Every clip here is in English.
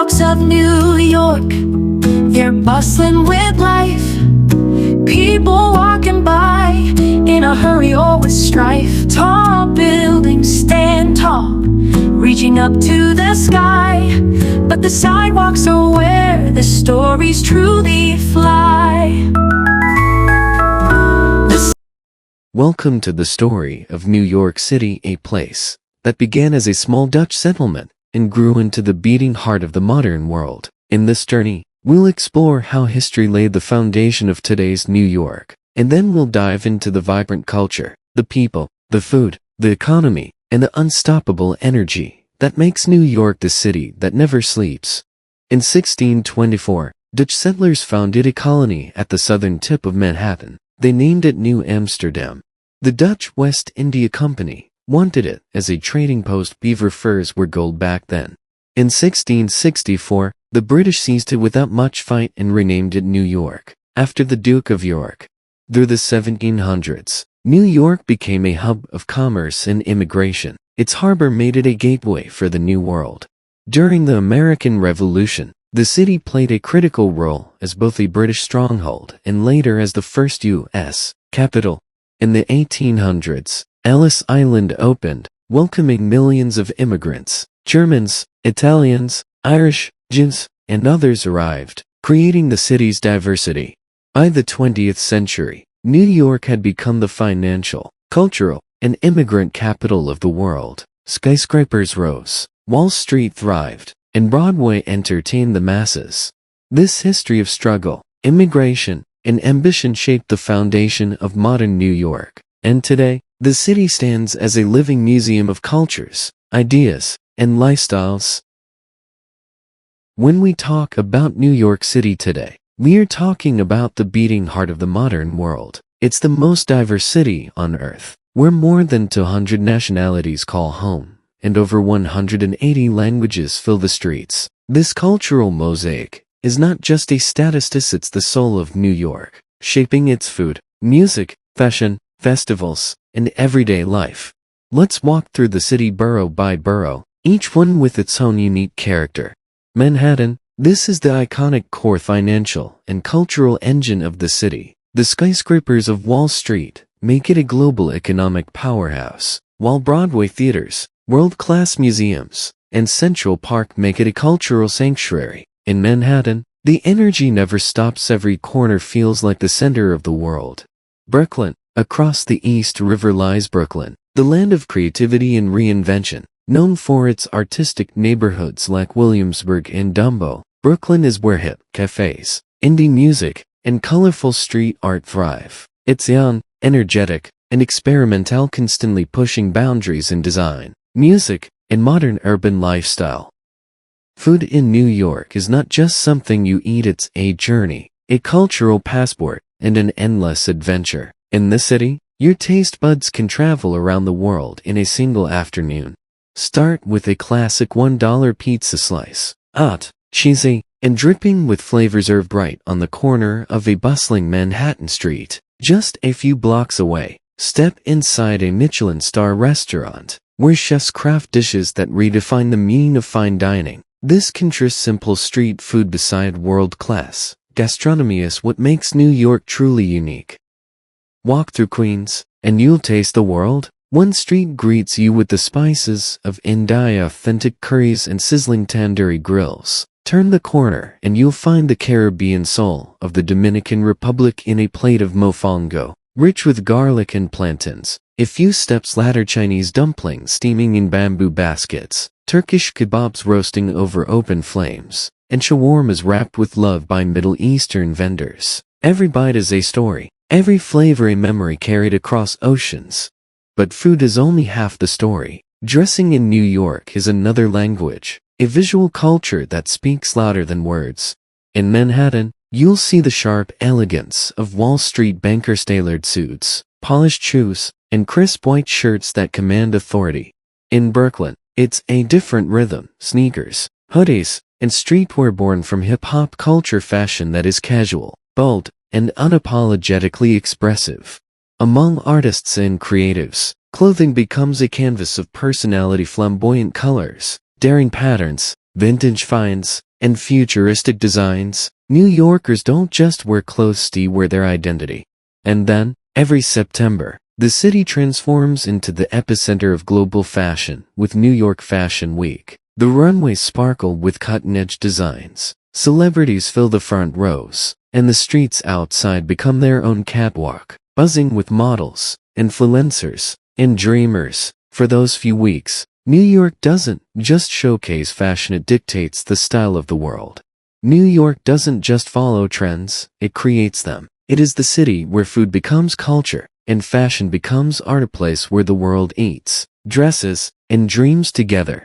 Of New York, they're bustling with life. People walking by in a hurry or with strife. Tall buildings stand tall, reaching up to the sky, but the sidewalks are where the stories truly fly. Welcome to the story of New York City, a place that began as a small Dutch settlement and grew into the beating heart of the modern world. In this journey, we'll explore how history laid the foundation of today's New York, and then we'll dive into the vibrant culture, the people, the food, the economy, and the unstoppable energy that makes New York the city that never sleeps. In 1624, Dutch settlers founded a colony at the southern tip of Manhattan. They named it New Amsterdam. The Dutch West India Company wanted it as a trading post. Beaver furs were gold back then. In 1664, the British seized it without much fight and renamed it New York, after the Duke of York. Through the 1700s, New York became a hub of commerce and immigration. Its harbor made it a gateway for the New World. During the American Revolution, the city played a critical role as both a British stronghold and later as the first U.S. capital. In the 1800s, Ellis Island opened, welcoming millions of immigrants. Germans, Italians, Irish, Jews, and others arrived, creating the city's diversity. By the 20th century, New York had become the financial, cultural, and immigrant capital of the world. Skyscrapers rose, Wall Street thrived, and Broadway entertained the masses. This history of struggle, immigration, and ambition shaped the foundation of modern New York. And today, the city stands as a living museum of cultures, ideas, and lifestyles. When we talk about New York City today, we are talking about the beating heart of the modern world. It's the most diverse city on Earth, where more than 200 nationalities call home, and over 180 languages fill the streets. This cultural mosaic is not just a status, it's the soul of New York, shaping its food, music, fashion, festivals, and everyday life. Let's walk through the city borough by borough, each one with its own unique character. Manhattan, this is the iconic core financial and cultural engine of the city. The skyscrapers of Wall Street make it a global economic powerhouse, while Broadway theaters, world-class museums, and Central Park make it a cultural sanctuary. In Manhattan, the energy never stops. Every corner feels like the center of the world. Brooklyn, across the East River lies Brooklyn, the land of creativity and reinvention. Known for its artistic neighborhoods like Williamsburg and Dumbo, Brooklyn is where hip cafes, indie music, and colorful street art thrive. It's young, energetic, and experimental, constantly pushing boundaries in design, music, and modern urban lifestyle. Food in New York is not just something you eat, it's a journey, a cultural passport, and an endless adventure. In the city, your taste buds can travel around the world in a single afternoon. Start with a classic $1 pizza slice, hot, cheesy, and dripping with flavor, served right on the corner of a bustling Manhattan street. Just a few blocks away, step inside a Michelin star restaurant, where chefs craft dishes that redefine the meaning of fine dining. This contrasts simple street food beside world-class gastronomy is what makes New York truly unique. Walk through Queens, and you'll taste the world. One street greets you with the spices of India, authentic curries, and sizzling tandoori grills. Turn the corner, and you'll find the Caribbean soul of the Dominican Republic in a plate of mofongo, rich with garlic and plantains. A few steps later, Chinese dumplings steaming in bamboo baskets, Turkish kebabs roasting over open flames, and shawarmas wrapped with love by Middle Eastern vendors. Every bite is a story, every flavor a memory carried across oceans. But food is only half the story. Dressing in New York is another language, a visual culture that speaks louder than words. In Manhattan, you'll see the sharp elegance of Wall Street bankers' tailored suits, polished shoes, and crisp white shirts that command authority. In Brooklyn, it's a different rhythm, sneakers, hoodies, and streetwear born from hip-hop culture, fashion that is casual, bold, and unapologetically expressive. Among artists and creatives, clothing becomes a canvas of personality, flamboyant colors, daring patterns, vintage finds, and futuristic designs, New Yorkers don't just wear clothes, they wear their identity. And then, every September, the city transforms into the epicenter of global fashion with New York Fashion Week. The runways sparkle with cutting-edge designs, celebrities fill the front rows, and the streets outside become their own catwalk, buzzing with models, influencers, and dreamers. For those few weeks, New York doesn't just showcase fashion, it dictates the style of the world. New York doesn't just follow trends, it creates them. It is the city where food becomes culture, and fashion becomes art, a place where the world eats, dresses, and dreams together.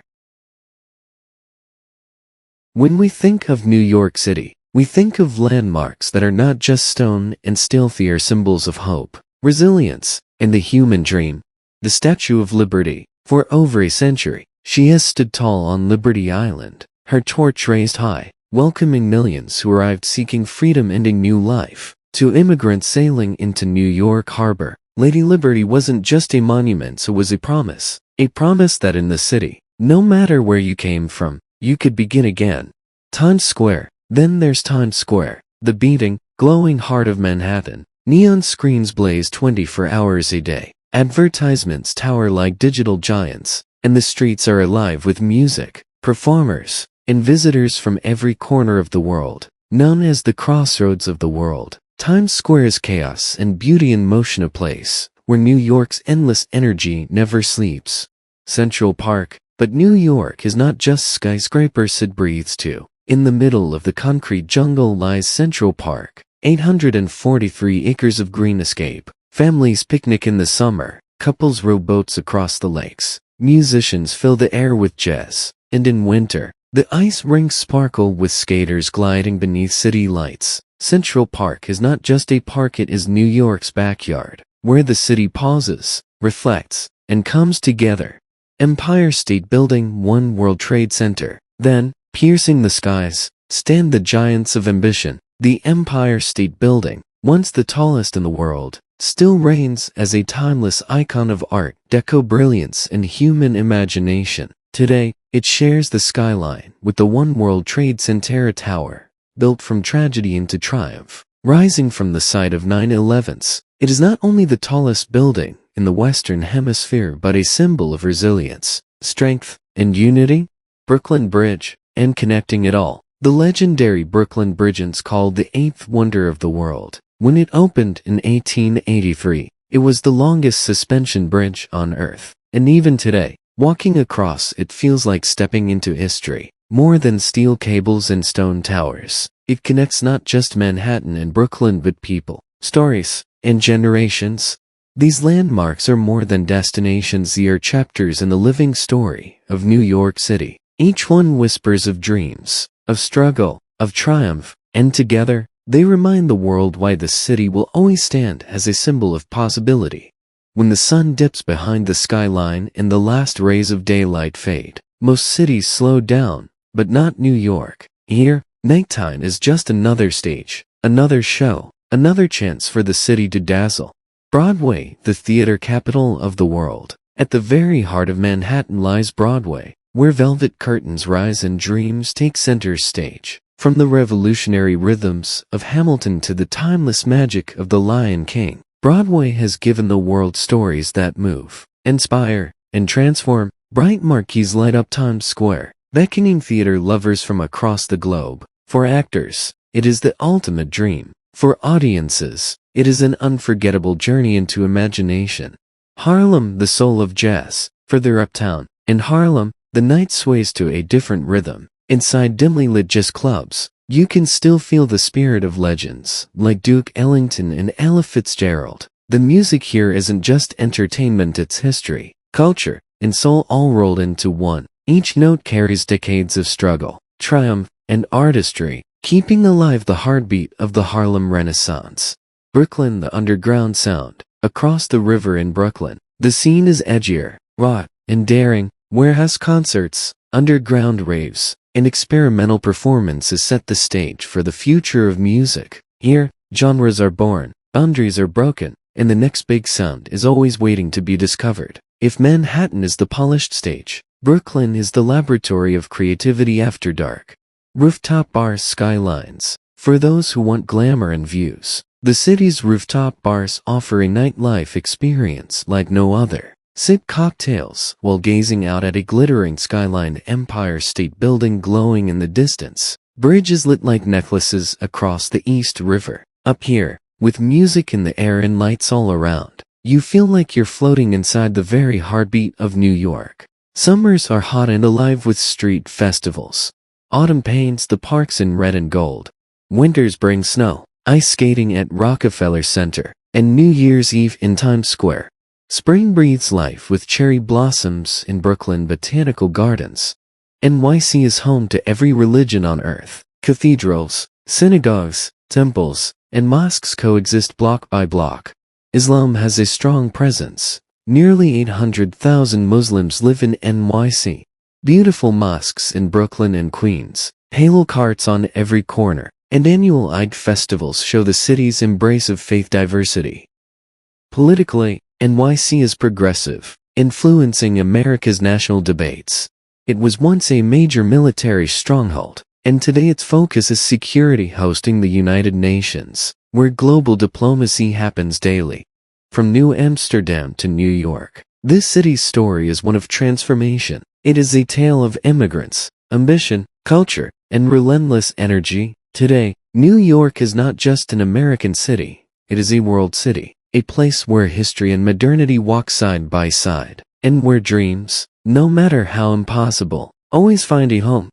When we think of New York City, we think of landmarks that are not just stone and steel, they are symbols of hope, resilience, and the human dream. The Statue of Liberty. For over a century, she has stood tall on Liberty Island, her torch raised high, welcoming millions who arrived seeking freedom and a new life. To immigrants sailing into New York Harbor, Lady Liberty wasn't just a monument, it was a promise that in the city, no matter where you came from, you could begin again. Times Square. Then there's Times Square, the beating, glowing heart of Manhattan. Neon screens blaze 24 hours a day. Advertisements tower like digital giants, and the streets are alive with music, performers, and visitors from every corner of the world. Known as the crossroads of the world, Times Square is chaos and beauty in motion, a place where New York's endless energy never sleeps. Central Park. But New York is not just skyscrapers it breathes too. In the middle of the concrete jungle lies Central Park, 843 acres of green escape. Families picnic in the summer, couples row boats across the lakes, musicians fill the air with jazz, and in winter, the ice rinks sparkle with skaters gliding beneath city lights. Central Park is not just a park, it is New York's backyard, where the city pauses, reflects, and comes together. Empire State Building, One World Trade Center. Then, piercing the skies, stand the giants of ambition. The Empire State Building, once the tallest in the world, still reigns as a timeless icon of art, deco brilliance, and human imagination. Today, it shares the skyline with the One World Trade Center Tower, built from tragedy into triumph. Rising from the site of 9/11s, it is not only the tallest building in the Western Hemisphere but a symbol of resilience, strength, and unity. Brooklyn Bridge, and connecting it all. The legendary Brooklyn Bridge is called the eighth wonder of the world. When it opened in 1883, it was the longest suspension bridge on Earth. And even today, walking across it feels like stepping into history. More than steel cables and stone towers, it connects not just Manhattan and Brooklyn but people, stories, and generations. These landmarks are more than destinations, they are chapters in the living story of New York City. Each one whispers of dreams, of struggle, of triumph, and together, they remind the world why the city will always stand as a symbol of possibility. When the sun dips behind the skyline and the last rays of daylight fade, most cities slow down, but not New York. Here, nighttime is just another stage, another show, another chance for the city to dazzle. Broadway, the theater capital of the world. At the very heart of Manhattan lies Broadway, where velvet curtains rise and dreams take center stage. From the revolutionary rhythms of Hamilton to the timeless magic of The Lion King, Broadway has given the world stories that move, inspire, and transform. Bright marquees light up Times Square, beckoning theater lovers from across the globe. For actors, it is the ultimate dream. For audiences, it is an unforgettable journey into imagination. Harlem, the soul of jazz. Further uptown, in Harlem, the night sways to a different rhythm. Inside dimly lit jazz clubs, you can still feel the spirit of legends like Duke Ellington and Ella Fitzgerald. The music here isn't just entertainment, it's history, culture, and soul all rolled into one. Each note carries decades of struggle, triumph, and artistry, keeping alive the heartbeat of the Harlem Renaissance. Brooklyn, the underground sound. Across the river in Brooklyn, the scene is edgier, raw, and daring. Warehouse concerts, underground raves, and experimental performances set the stage for the future of music. Here, genres are born, boundaries are broken, and the next big sound is always waiting to be discovered. If Manhattan is the polished stage, Brooklyn is the laboratory of creativity after dark. Rooftop bars, skylines. For those who want glamour and views, the city's rooftop bars offer a nightlife experience like no other. Sip cocktails while gazing out at a glittering skyline, Empire State Building glowing in the distance, bridges lit like necklaces across the East River. Up here, with music in the air and lights all around, you feel like you're floating inside the very heartbeat of New York. Summers are hot and alive with street festivals. Autumn paints the parks in red and gold. Winters bring snow, ice skating at Rockefeller Center, and New Year's Eve in Times Square. Spring breathes life with cherry blossoms in Brooklyn Botanical Gardens. NYC is home to every religion on earth. Cathedrals, synagogues, temples, and mosques coexist block by block. Islam has a strong presence. Nearly 800,000 Muslims live in NYC. Beautiful mosques in Brooklyn and Queens, halo carts on every corner, and annual Eid festivals show the city's embrace of faith diversity. Politically, NYC is progressive, influencing America's national debates. It was once a major military stronghold, and today its focus is security, hosting the United Nations, where global diplomacy happens daily. From New Amsterdam to New York, this city's story is one of transformation. It is a tale of immigrants, ambition, culture, and relentless energy. Today, New York is not just an American city, it is a world city, a place where history and modernity walk side by side, and where dreams, no matter how impossible, always find a home.